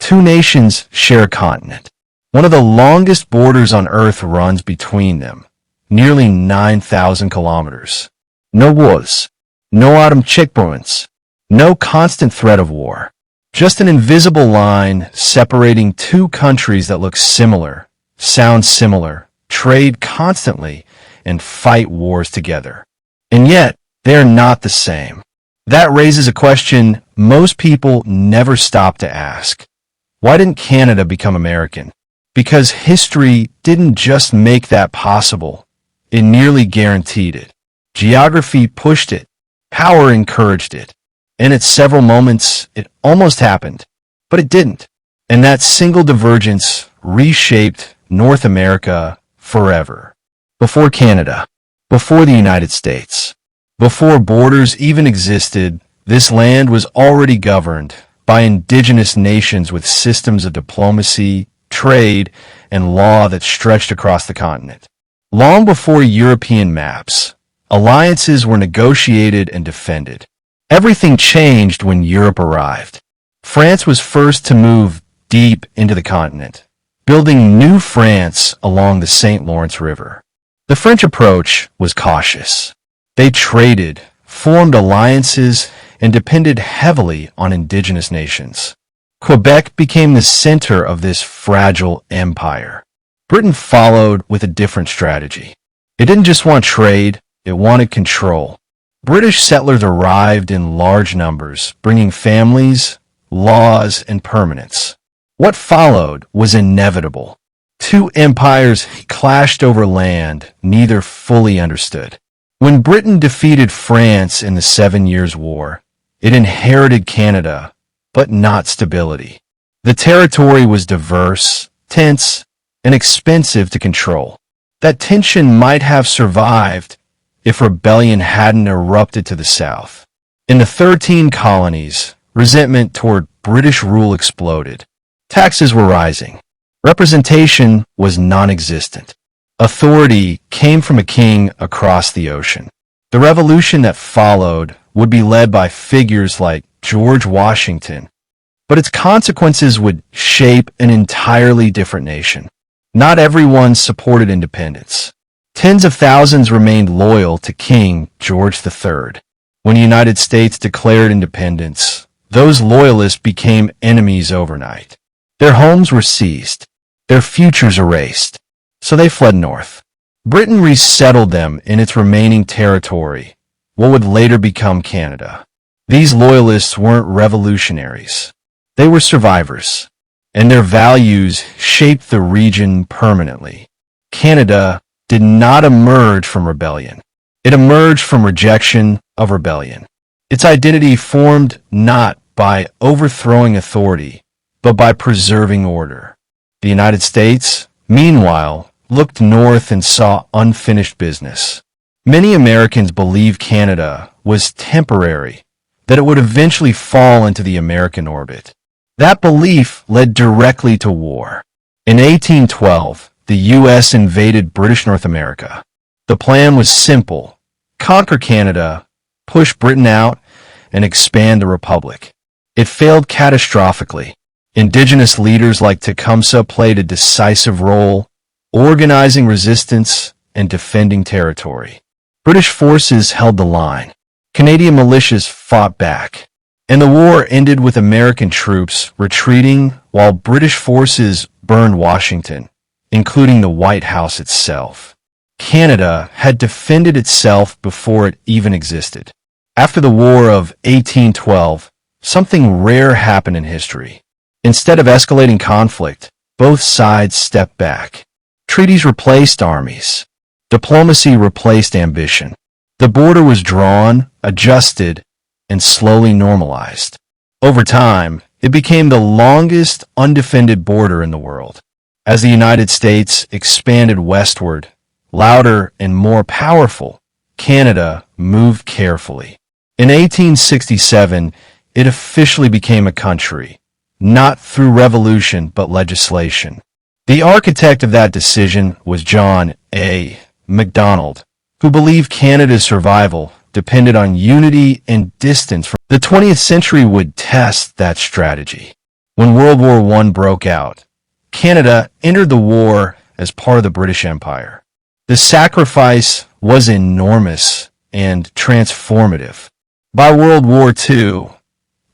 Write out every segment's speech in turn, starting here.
Two nations share a continent. One of the longest borders on Earth runs between them, nearly 9,000 kilometers. No wars, no autumn checkpoints, no constant threat of war. Just an invisible line separating two countries that look similar, sound similar, trade constantly, and fight wars together. And yet, they are not the same. That raises a question most people never stop to ask. Why didn't Canada become American? Because history didn't just make that possible. It nearly guaranteed it. Geography pushed it. Power encouraged it. And at several moments, it almost happened. But it didn't. And that single divergence reshaped North America forever. Before Canada, before the United States, before borders even existed, this land was already governed by indigenous nations with systems of diplomacy, trade, and law that stretched across the continent. Long before European maps, alliances were negotiated and defended. Everything changed when Europe arrived. France was first to move deep into the continent, building New France along the St. Lawrence River. The French approach was cautious. They traded, formed alliances, and depended heavily on indigenous nations. Quebec became the center of this fragile empire. Britain followed with a different strategy. It didn't just want trade, it wanted control. British settlers arrived in large numbers, bringing families, laws, and permanence. What followed was inevitable. Two empires clashed over land neither fully understood. When Britain defeated France in the 7 Years' War, it inherited Canada, but not stability. The territory was diverse, tense, and expensive to control. That tension might have survived if rebellion hadn't erupted to the south. In the 13 colonies, resentment toward British rule exploded. Taxes were rising. Representation was non-existent. Authority came from a king across the ocean. The revolution that followed would be led by figures like George Washington, but its consequences would shape an entirely different nation. Not everyone supported independence. Tens of thousands remained loyal to King George III. When the United States declared independence, those loyalists became enemies overnight. Their homes were seized, their futures erased, so they fled north. Britain resettled them in its remaining territory, what would later become Canada. These loyalists weren't revolutionaries. They were survivors, and their values shaped the region permanently. Canada did not emerge from rebellion. It emerged from rejection of rebellion. Its identity formed not by overthrowing authority, but by preserving order. The United States, meanwhile, looked north and saw unfinished business. Many Americans believed Canada was temporary, that it would eventually fall into the American orbit. That belief led directly to war. In 1812, the U.S. invaded British North America. The plan was simple: conquer Canada, push Britain out, and expand the Republic. It failed catastrophically. Indigenous leaders like Tecumseh played a decisive role, organizing resistance and defending territory. British forces held the line. Canadian militias fought back. And the war ended with American troops retreating while British forces burned Washington, including the White House itself. Canada had defended itself before it even existed. After the War of 1812, something rare happened in history. Instead of escalating conflict, both sides stepped back. Treaties replaced armies. Diplomacy replaced ambition. The border was drawn, adjusted, and slowly normalized. Over time, it became the longest undefended border in the world. As the United States expanded westward, louder and more powerful, Canada moved carefully. In 1867, it officially became a country, not through revolution but legislation. The architect of that decision was John A. Macdonald, who believed Canada's survival depended on unity and distance. The 20th century would test that strategy. When World War I broke out, Canada entered the war as part of the British Empire. The sacrifice was enormous and transformative. By World War II,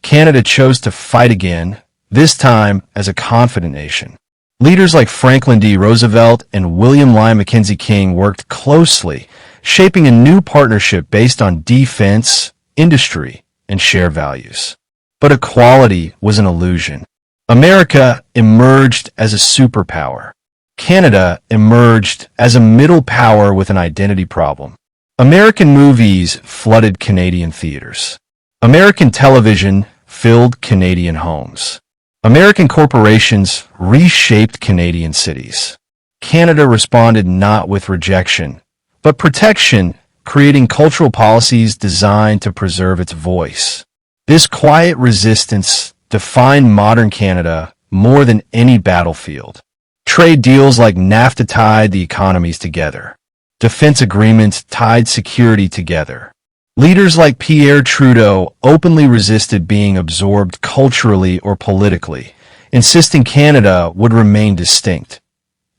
Canada chose to fight again, this time as a confident nation. Leaders like Franklin D. Roosevelt and William Lyon Mackenzie King worked closely, shaping a new partnership based on defense, industry, and shared values. But equality was an illusion. America emerged as a superpower. Canada emerged as a middle power with an identity problem. American movies flooded Canadian theaters. American television filled Canadian homes. American corporations reshaped Canadian cities. Canada responded not with rejection, but protection, creating cultural policies designed to preserve its voice. This quiet resistance defined modern Canada more than any battlefield. Trade deals like NAFTA tied the economies together. Defense agreements tied security together. Leaders like Pierre Trudeau openly resisted being absorbed culturally or politically, insisting Canada would remain distinct,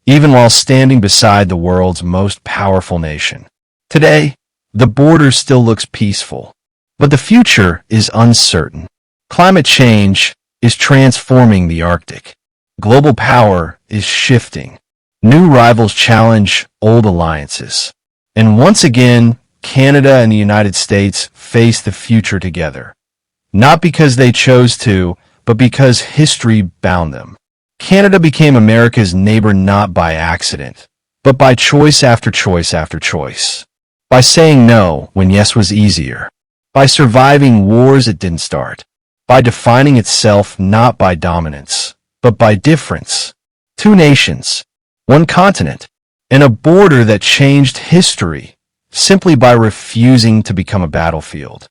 even while standing beside the world's most powerful nation. Today, the border still looks peaceful, but the future is uncertain. Climate change is transforming the Arctic. Global power is shifting. New rivals challenge old alliances. And once again, Canada and the United States face the future together. Not because they chose to, but because history bound them. Canada became America's neighbor not by accident, but by choice after choice after choice. By saying no when yes was easier. By surviving wars it didn't start. By defining itself not by dominance, but by difference. Two nations, one continent, and a border that changed history simply by refusing to become a battlefield.